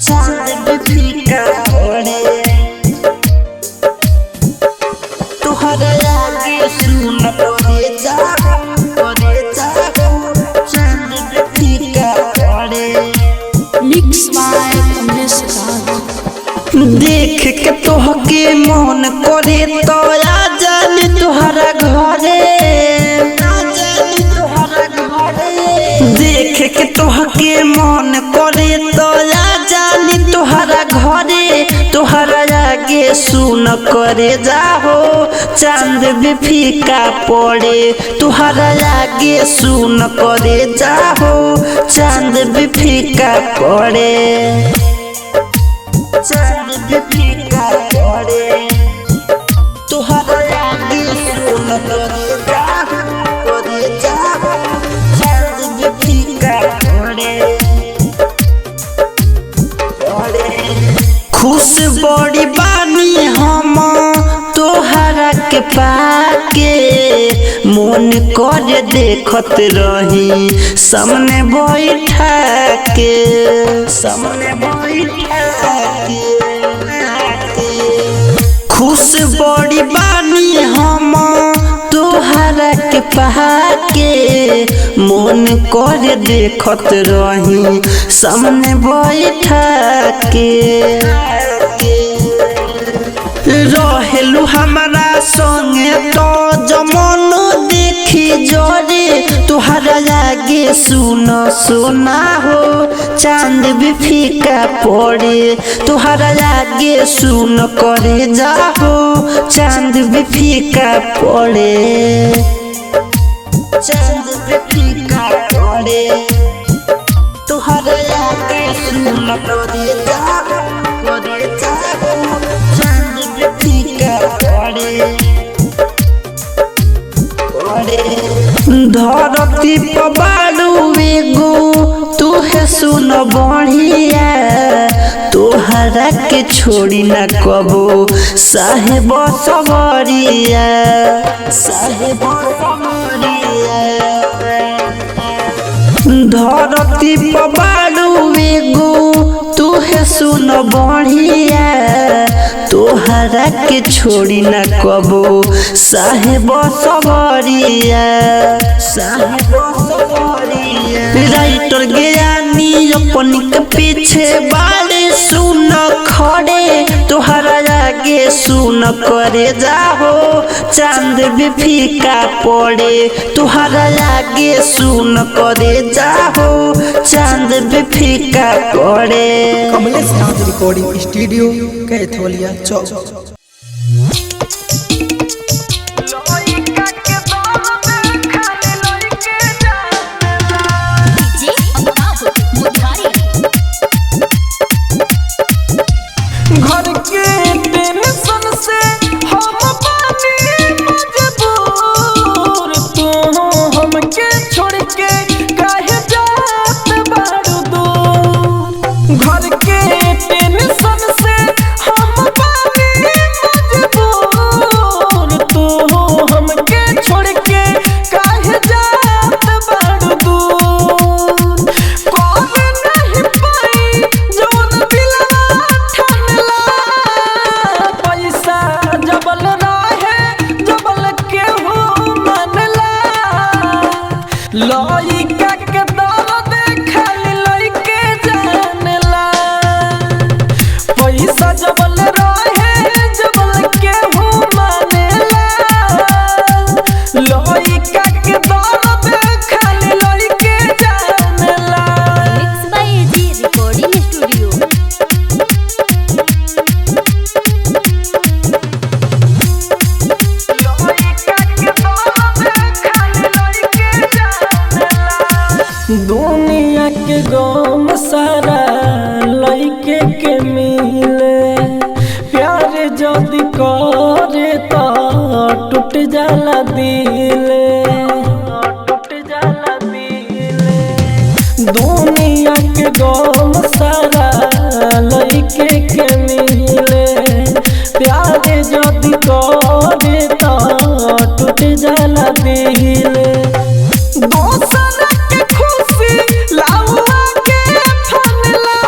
चांद भी फीका पड़े तुहरा आगे सुन करे जागो चांद भी फीका पड़े। मिक्स बाय कमलेश राज। देख के तोहके मन करे तो आ जानी तुहरा घरे देख के तोहके मन करे तो आ जानी तुहरा घरे तुहरा आगे सुन करे जाहो चांद भी फीका पड़े तुहरा आगे सुन करे जाहो चांद भी फीका पड़े चांद भी फीका पड़े तुहरा आगे सुन करे जाहो चांद भी फीका पड़े। खुश बड़ी बानी हम तोहरा के पाके मन कर देखत रही सामने बैठा के खुश बड़ी बानी हम तोहरा के पाके मन कर देखत रही सामने बैठा के रहेलू हमारा संगे तो जमन देखी जोरे तुहरा आगे सुनो सोना हो चांद भी फीका पड़े तुहरा आगे सुन करे जाहो चांद भी फीका पड़े चांद भी फीका पड़े तुहरा आगे सुन करे जाहो चांद भी फीका पड़े। धरती पर बालू एगो तुहे सुन बढ़िया तोहरा के छोड़ी न कबो साहेब सबरिया धरती पर बालू एगो तुहे सुन बढ़िया तोहरा के छोड़ी न कबो साहेब सबरिया राइटर ज्ञानी अपनी के पीछे बाले सुन खड़े तोहरा आगे सुन करे जाहो चांद भी फीका पड़े तुहरा आगे सुन करे जाहो चांद भी फीका पड़े। कमलेश राज रिकॉर्डिंग स्टूडियो कैथोलिया चौक। घर के टेंशन से हम पानी मजबूर तू हमके छोड़ के काहे जात बारू दूर। घर के टेंशन से हम पानी मजबूर तू हमके छोड़ के काहे जात बारू दूर। कौन नहीं पाई जौन दिलवा ठनला पैसा जबल रहे जबल केहू मनला लइका के दर्द खाली लइके जानला पैसा जबल रहे जबल केहू मानेला लइका के दर्द खाली लइके जानला। Mix by AG recording studio. दुनिया के गम सारा लइके के मिले प्यार जदी करे तो टूट जाला दिले दुनिया के गम सारा लइके के मिले प्यार जदी करे तो टूट जाला दिले। दोसर के खुशी लाउआ के फनला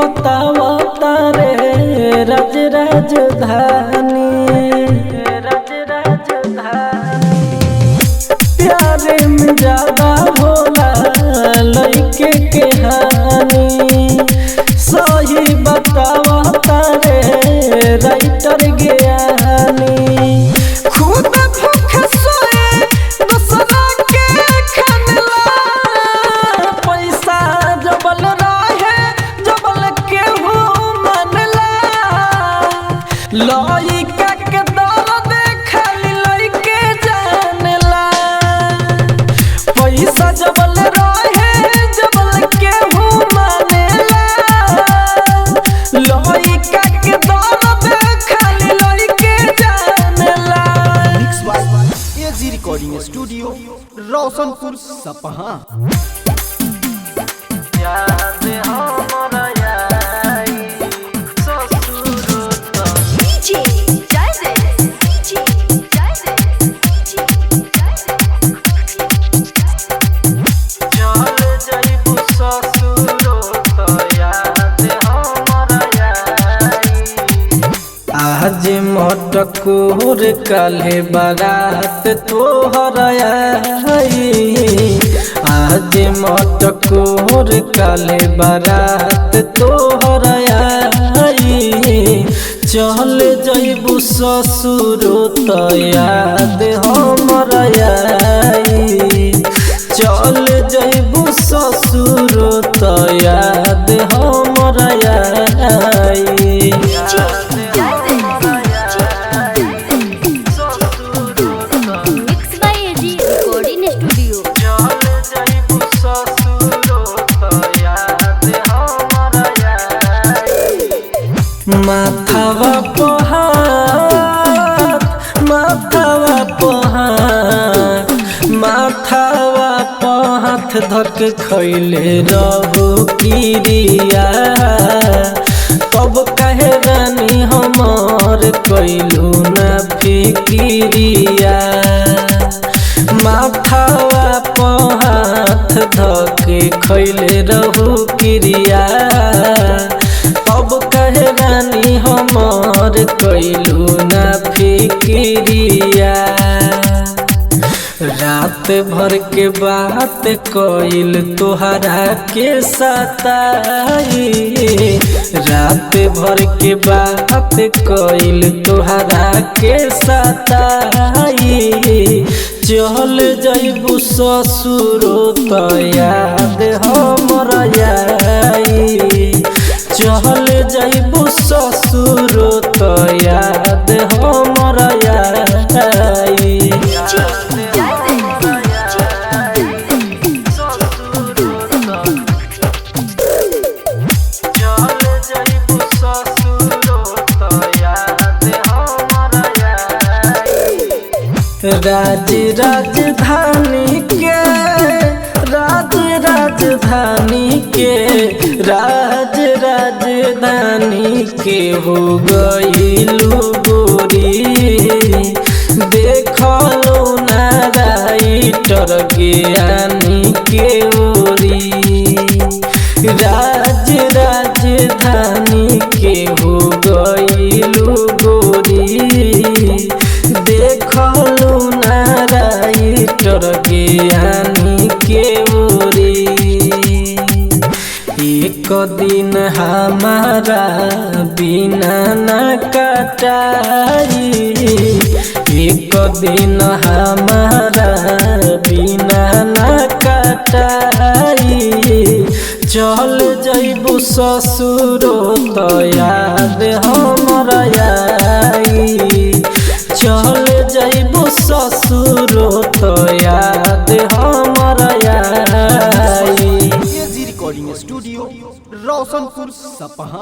बतावा तारे राज राजधानी प्यारे में ज्यादा भोला लइके के हानि सही बतावा तारे राइटर ज्ञानी खुद भूख सोए दूसरा के खानला पैसा जबल रहे जबल केहू मनला लइका के दर्द खाली लइके जानला पैसा जबल रहे जबल केहू मानेला लइका के दर्द खाली लइके जानला। एजी रिकॉर्डिंग स्टूडियो रोशनपुर सपहा। याद हमरा आई ससुर तो DJ Jazzy, DJ Jazzy, DJ चल जाइबू ससुर तो याद हमरा आई आज मटकोर काले बारात तोहर आई आज मटकोर काले बारात तोहर आई चल जाइबू ससुर तो याद हमरा आई चल जाइबू ससुर तो याद हमरा आई Mixed by AG Recording Studio. माथावा पहात धक खैले रहू किरिया तब कहे रानी हमार कैलू ना फिकिरिया माथावा पहात धक खैले रहू किरिया तब कहे रानी हमार कैलू ना फिकिरिया रात भर के बात कइल तोहरा के सताई रात भर के बात कइल तोहरा के सताई चल जाइबू ससुर तो याद हमरा आई चल जाइबू ससुर तो याद हमरा आई राज राजधानी के राज राजधानी के हो गइलू गोरी देखलो ना राइटर ज्ञानी के ओरी राज राजधानी के हो गइलू गोरी देखलू ना राइटर ज्ञानी के ओरी एक दिन हमारा बिना न कटाई एक दिन हमारा बिना न कटाई चल जाइबू ससुर तो याद हमरा आई चल जाइबू ससुर तो याद हमरा आई AG recording studio Roshanpur Sapaha.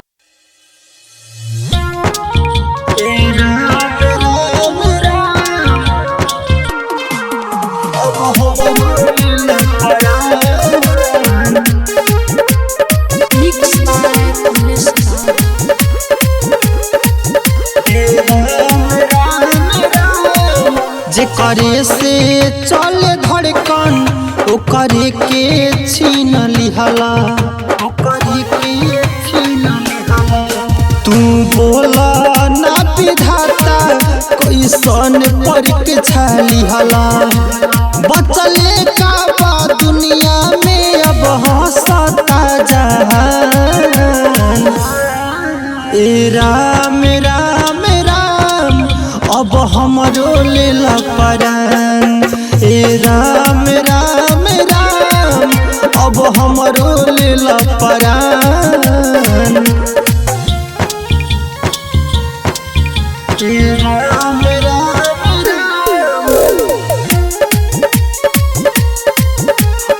Mixed by Kamlesh जे करे से चले धड़कन ओकरे के छीन लिहला ओकरे के छीन सन पर के छाली हला बचले का बा दुनिया में अब हंसता जहान। ए राम राम राम अब हमरो लेला परान। ए राम राम राम अब हमरो लेला परान। ए राम राम राम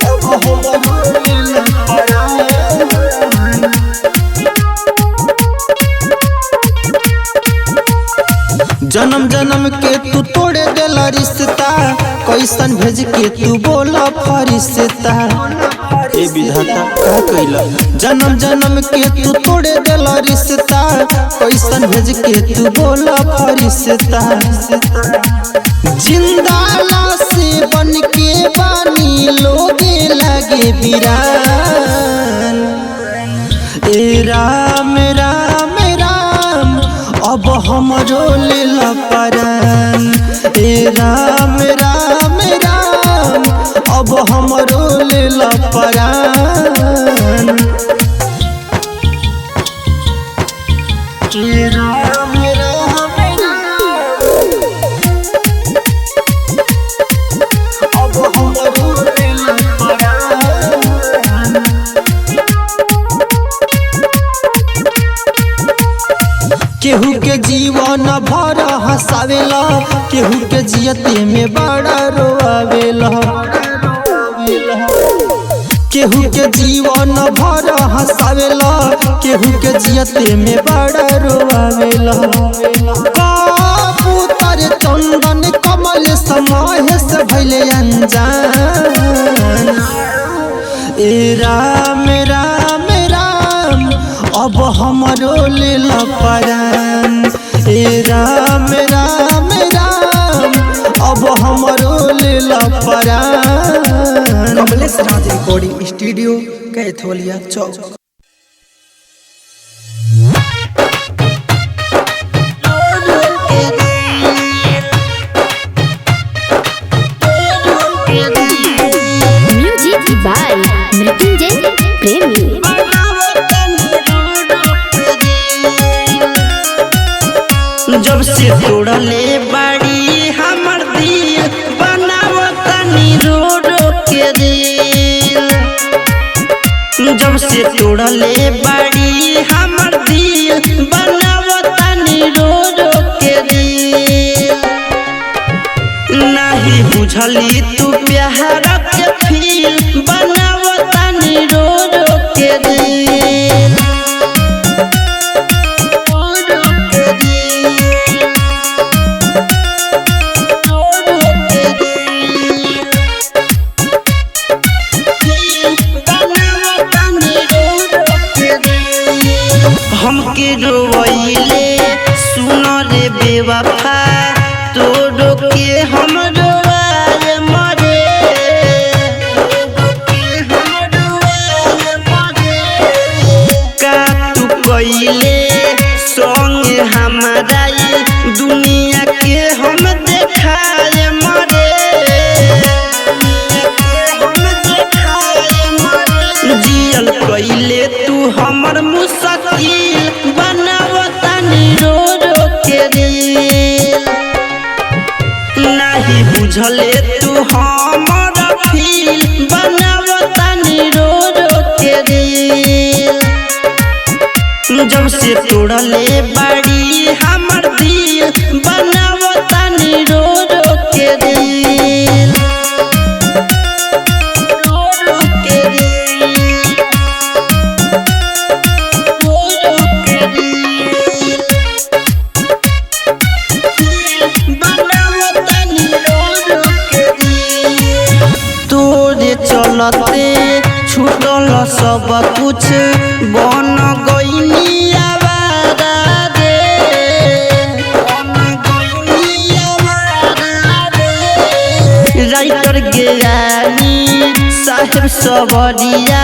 अब हमरो लेला परान। जन्म जन्म के तू तोड़े देला रिश्ता कैसन भेज के तू बोला फरिश्ता। ए विधाता का कइला जन्म जन्म के तू तोड़े देला रिश्ता कैसन भेज के तू बोला फरिश्ता। जिंदा लाश बन के बानी लोगे लगे वीरान। ए राम राम राम अब हमरो लेला परान। ए राम राम राम अब हमरो लेला परान। ए राम राम राम अब हमरो लेला परान। केहू के जीवन भर हंसावेला केहू के जियते में बड़ा रोआवेला। केहू के जीवन भर हंसावेला केहू के जियते में बड़ा रोआवेला। कबूतर चंदन कमल समाहे से भइले अनजान। ए राम राम राम अब हमरो लेला परान। ए राम राम राम अब हमरो लेला परान। Kamlesh Raj recording studio Kaitholia Chowk. Music by Mrityunjay Premi. जब से तोड़ले बाड़ी हमर दिल बनावतनी रो रो के दिल। जब से तोड़ले बाड़ी हमर दिल बनावतनी रो रो के दिल। नहीं बुझली तू प्यार के फील बनावतनी रो रो के दिल। हमके रोइले सुन रे बेवफा तोड़ो के हम रोआए मरे। का तू कइले संग हमारा दुनिया के हम देखाए मरे। जियल कइले तू हमर मुश्किल बनावतनी रो रो के दिल। नहीं बुझले तू हमर फील बनावतनी रो रो के दिल। जब से तोड़ले बाड़ी हमर दिल बनावतनी रो रो के दिल। रो रो के दिल। रो रो के दिल। बनावतनी रो रो के दिल। तोरे चलते छूटल सब कुछ बन गइनी आवारा रे। राइटर ज्ञानी साहेब सबरिया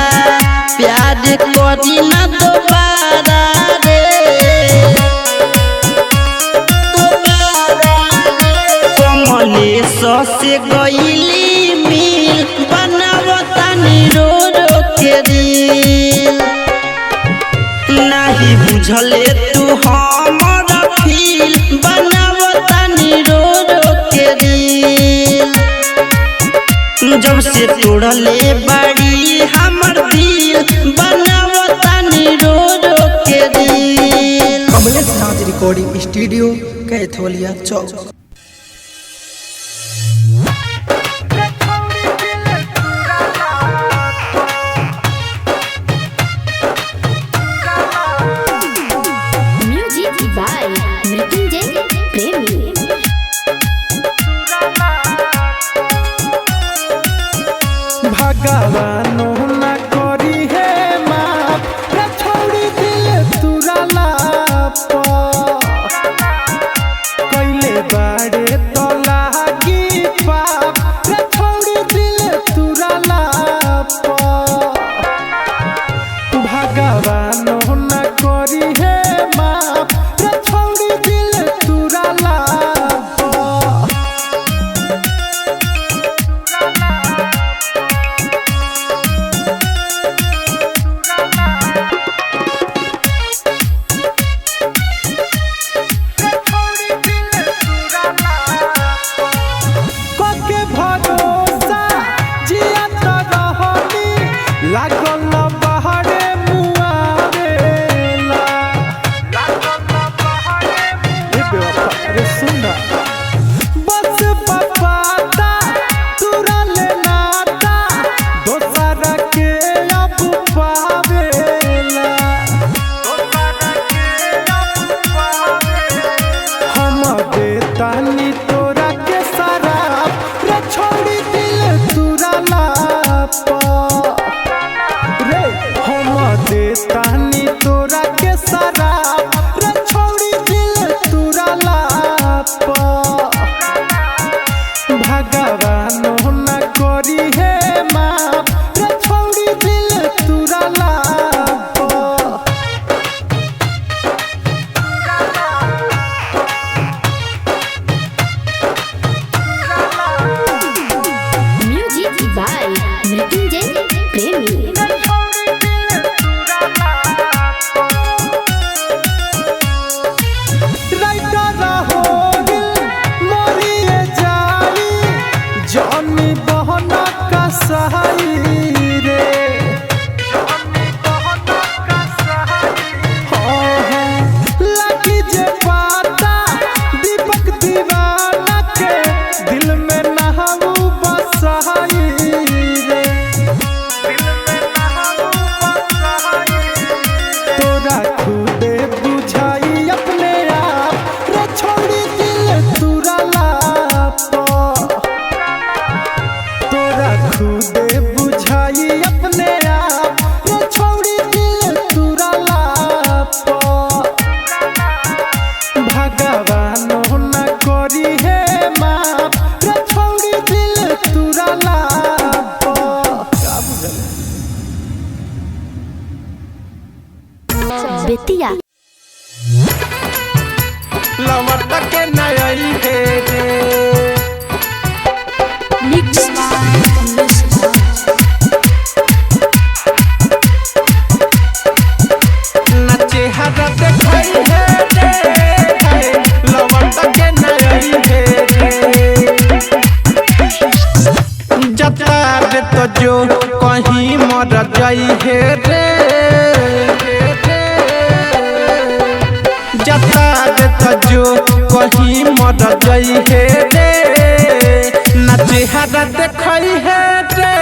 प्यार करी ना दोबारा रे। दोबारा बुझले तू हमारा फील बनावतानी रो रो के दिल जब से तोड़ले बाड़ी हमर दिल बनावतानी रो रो के दिल। Kamlesh Nath recording studio Kaitholia Chowk. Music by Mrityunjay Premi. भगवानो ना करी है माफ रे छोड़ी दिल तुरला कैले बाड़े तो लागी पाप रे छोड़ी दिल तुरला भगवानो ना करी है माफ रे छोड़ी दिल तुरला के भरोसा जिया तो रहनी लागल बहरे मुआवेला ए बेवफा अरे सुना बस बपाता तुरा ले नाता दोसरा के अब पावेला हम देतानी तोरा के शराब रे छोड़ी दिल तुरला रे हम देतानी तोरा के शराब रे छोड़ी दिल तुरला भगवान न करी है माफ रे छोड़ी दिल तुरला म्यूजिक बाय मृत्युंजय प्रेमी। राइटर हो दिल मोरिए जाई जॉनी बहना का सहाई रे लगी जे पाता दीपक दीवाना के दिल में नहाऊ बसहाई रे तोरा खुदे बुझाई अपने आप रे छोड़ी दिल तुरला तोरा खुदे बुझाई अपने आप रे छोड़ी दिल तुरला भगवान न करी है माफ रे छोड़ी दिल तुरला बेतिया लवट के नई है रे मिक्स बाय कमलेश नचे हरा देखई है रे लवट के नई है रे जता रे तो जो कहीं मर जाई है रे जता रे तो जो कहीं मर जाई है रे नचे हरा देखई है रे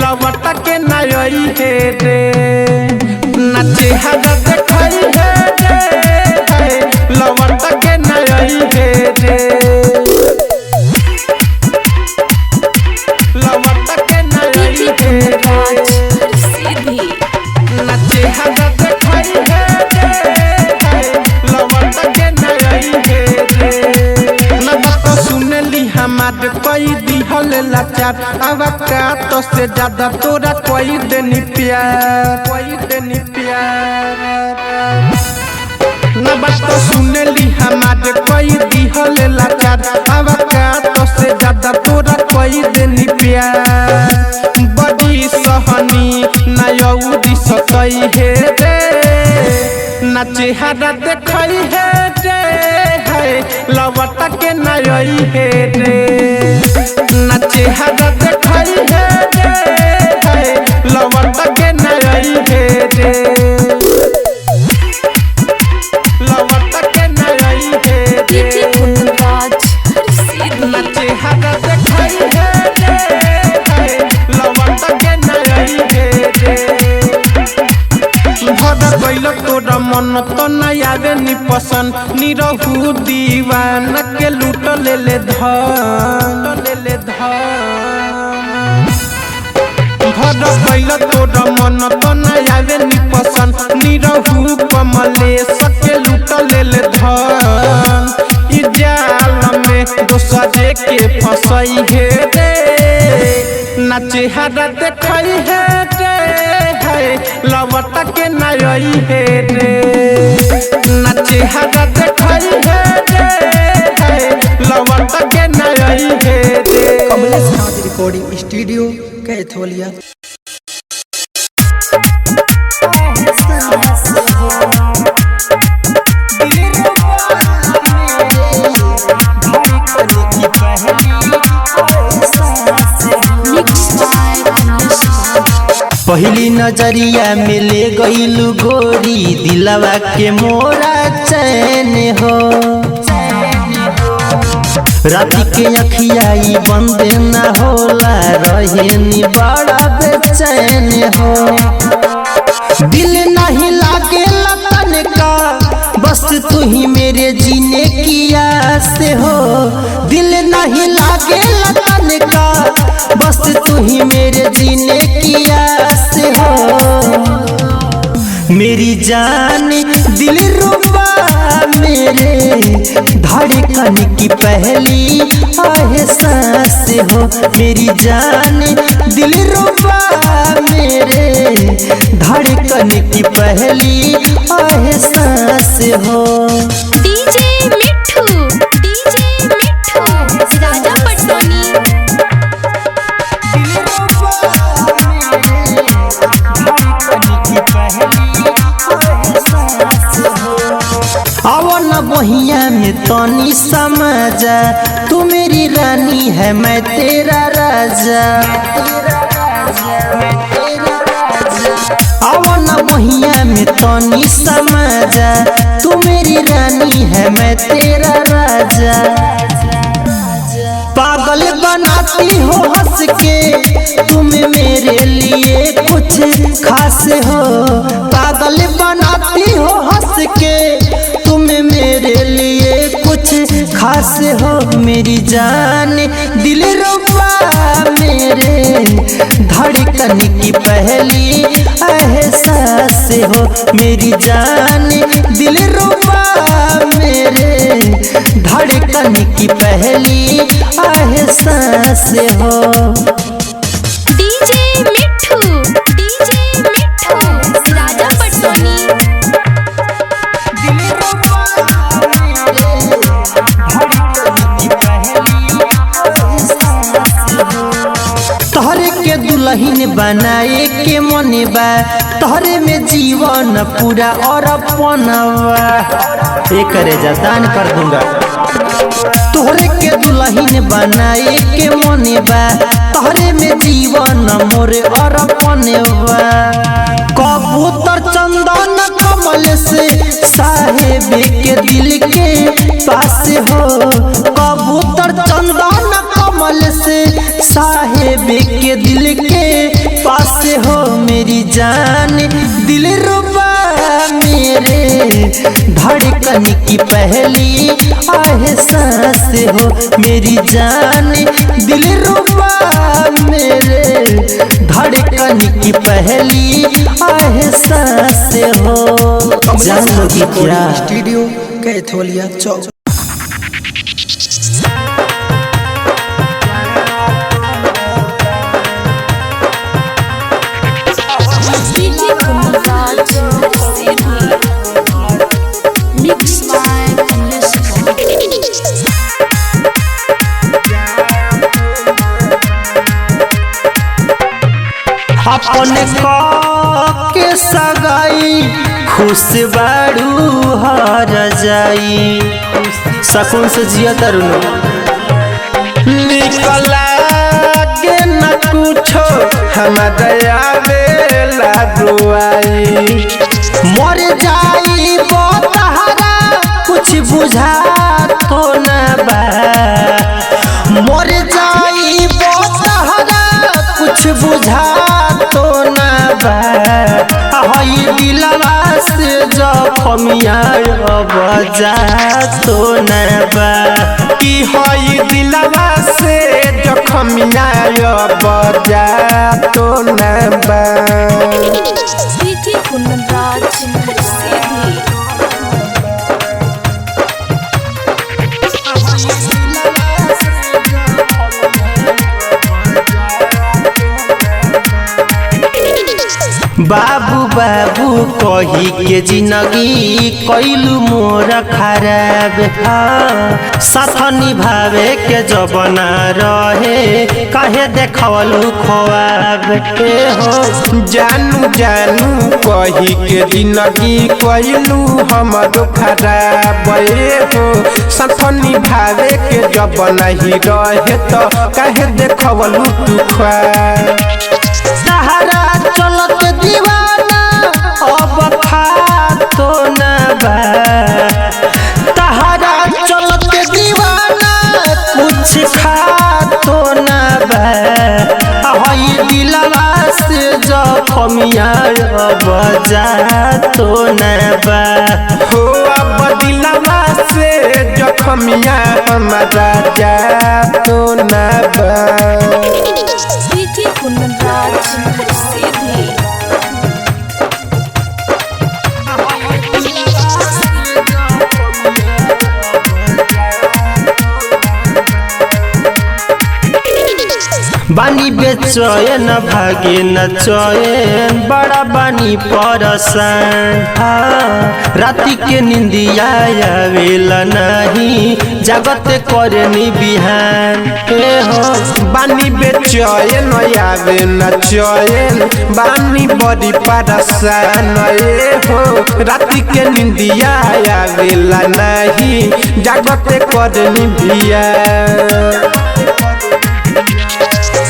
लवट के नई है रे नचे हरा देखई है रे लवट के नई है रे लवट के नई है रे नचे हरा देखई है रे लवट के नई है रे न बात सुनली हमार कोई दिहल लाचार अब का तो से ज्यादा तोरा कोई देनी प्यार न बात सुनली हमार कोई दिहल लाचार अब का तो से ज्यादा तोरा कोई देनी प्यार बड़ी सहनी नयौदी सकई है रे ना चेहरा देखई है रे लवट के नई है रे ना चेहरा देखई है रे लवट के नई है रे लवट के नई है रे ना चेहरा देखई है रे लवट के नई है रे भद गइल तोरा मन तो नहीं आवे नी पसंद निरहु दीवाना के लूट ले ले धन भद गइल तोरा मन तो नहीं आवे नी पसंद निरहु कमलेश के लूट ले ले धन ई जाल में दोसरे के फसई है रे ना चेहरा देखई है रे लवट के नई है रे ना चेहरा देखई है रे लवट के नई है रे कमलेश नाथ रिकॉर्डिंग स्टूडियो कैथोलिया। पहली नजरिया में ले गईलू गोरी दिलवा के मोरा चैन हो राती के अखियाई बंद न होला रहे नी बड़ा बेचैन हो दिल नहीं लागे लगन का बस तू ही मेरे जीने की आस हो दिल नहीं लागे लगन का बस तू ही मेरे जीने की आस हो मेरी जान दिल रुबा मेरे धड़कन की पहली एहसास हो मेरी जान दिल रुबा मेरे धड़कन की पहली एहसास हो। डीजे मिठू राजा पटोनी। आओ न बहिया में तनी समझा तू मेरी रानी है मैं तेरा राजा आओ न बहिया में तनी समझा तू मेरी रानी है मैं तेरा राजा पागल बनाती हो हंस के तुम मेरे लिए कुछ खास हो पागल बनाती हो हंस के तुम मेरे लिए कुछ खास हो मेरी जान दिल रुबा मेरे धड़कन की पहली एहसास हो मेरी जान दिल रुबा मेरे धड़कन की पहली एहसास हो। डीजे मिठू राजा पटोनी। तोहरे के दुल्हन बनाए के मन बा तोहरे में जीवन पूरा और अपनवा एक रेजा दान कर दूंगा तोहरे के दुल्हन बनाए के मन बा तोहरे में जीवन मोर और अपनवा कबूतर चंदन कमल से साहेब के दिल के पास हो कबूतर चंदन कमल से साहेब के दिल के पास हो मेरी जान दिल रुबा मेरे धड़कन की पहली एहसास हो मेरी जान दिल रुबा मेरे धड़कन की पहली एहसास हो जान लोगी क्या स्टूडियो कैथोलिया चौक। अपने के सगाई खुश बाड़ू हर जाई सकून से जिया तरुण निकला के न कुछो हमारा आवेला दुआई मर जाई तहरा कुछ बुझा तो न बा मर जाई तहरा कुछ बुझा तो न बा हई दिलवा से जखमिया बजा तो न बा कि हई दिलवा से जखमिया बजा तो न बा डीजे कुंदन सीधी बाबू बाबू कही के जिंदगी कैलू मोर खराब साथ निभावे के जबना रहे कहे देखलू ख्वाब हो जानू जानू कही के जिंदगी कैलू हमर खराब हो साथ निभावे के जबना ही रहे तो कहे देखलू तू ख्वाब सहारा चलत दीवाना अब खा तो न बा तहारा चलत दीवाना कुछ खा तो न बा हई दिलवा से जखमिया बजा तो न बा हो अब दिलवा से जखमिया हमारा जा तो न बा डीजे कुंदन सीधी बानी बेचैन भागे न चैन बड़ा बानी परसान राति के निंदिया आवेला नहीं जागत करे नी बिहान हो बानी बेचैन आवे न चैन बानी बड़ी परसान हो राति के निंदिया आवेला नहीं जागत करे नी बिहान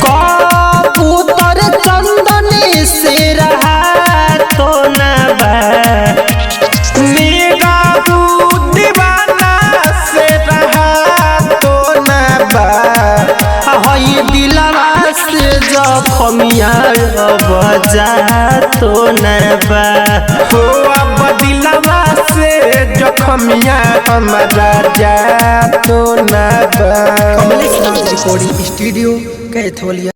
कबूतर चंदनी से रहा तो न बा निगाहू दीवाना से रहा तो न बा हई दिलवा से जखमिया बजा तो न बा हो अब दिलवा से जखमिया हमारा जा तो न बा कमलेश नाथ रिकॉर्डिंग स्टूडियो कैथोलिया।